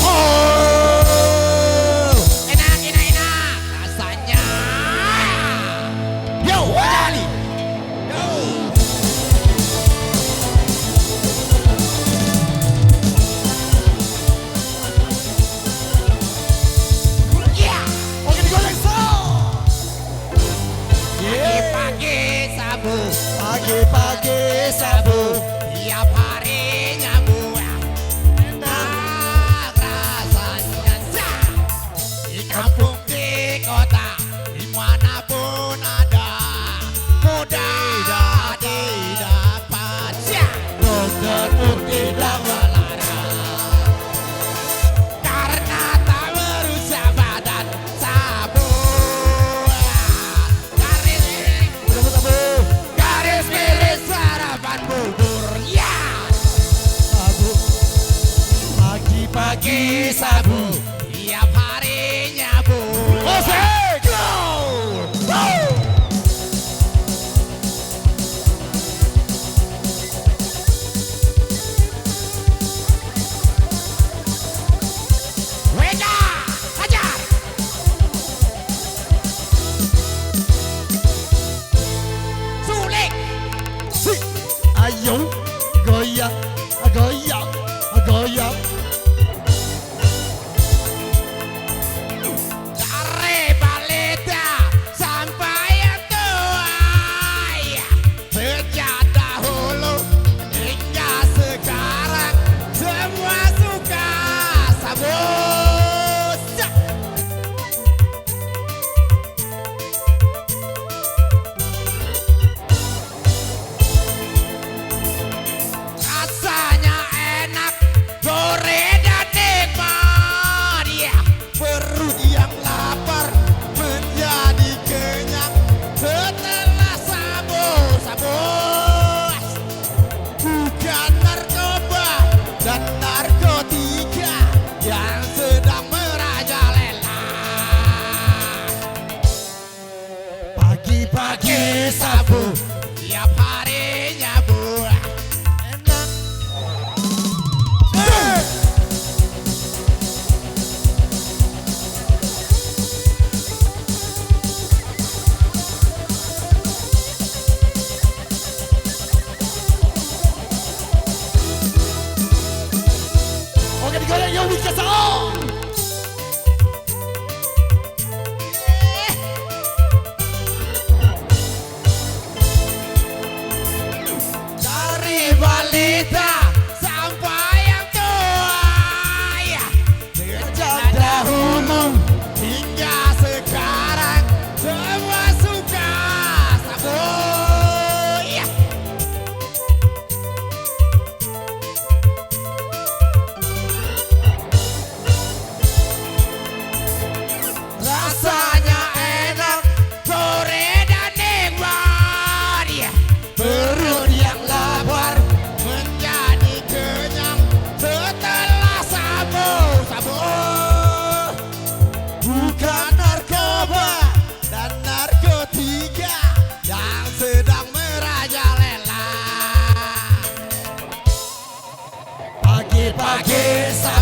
Oh, enak rasanya. Yo, Wali. Yo. Yeah. Oke digoreng so. Pagi-pagi sabu, pagi-pagi sabu, tiap hari nyabu. Enak rasanya sah. Di kampung di kota, dimanapun ada, mudah didapat. Dokter tidak melarang, karena tak merusak badan. Sabu, garis miring sarapan bubur. Ya, sabu, pagi-pagi sabu, tiap hari nyabu. Asik, go! Weda, hajar. Sulik. Ayo, goyang, goyang, goyang. Dari balita sampai yang tua, sejak dahulu hingga sekarang semua suka sabu. Rasanya enak, gurih dan nikmat. Ya, perut yang lapar menjadi kenyang setelah sabu. Bukan narkoba dan narkotika yang sedang merajalela. Pagi-pagi sabu, tiap hari nyabu. Enak. Oke digoreng, yo bisa on. Dari balita sampai yang tua, ya, sejak dahulu hingga sekarang semua suka sabu. Ya. Rasanya enak, gurih dan nikmat. Ya. Perut yang lapar menjadi kenyang setelah sabu. Bukan narkoba dan narkotika yang sedang merajalela. Pagi-pagi sabu.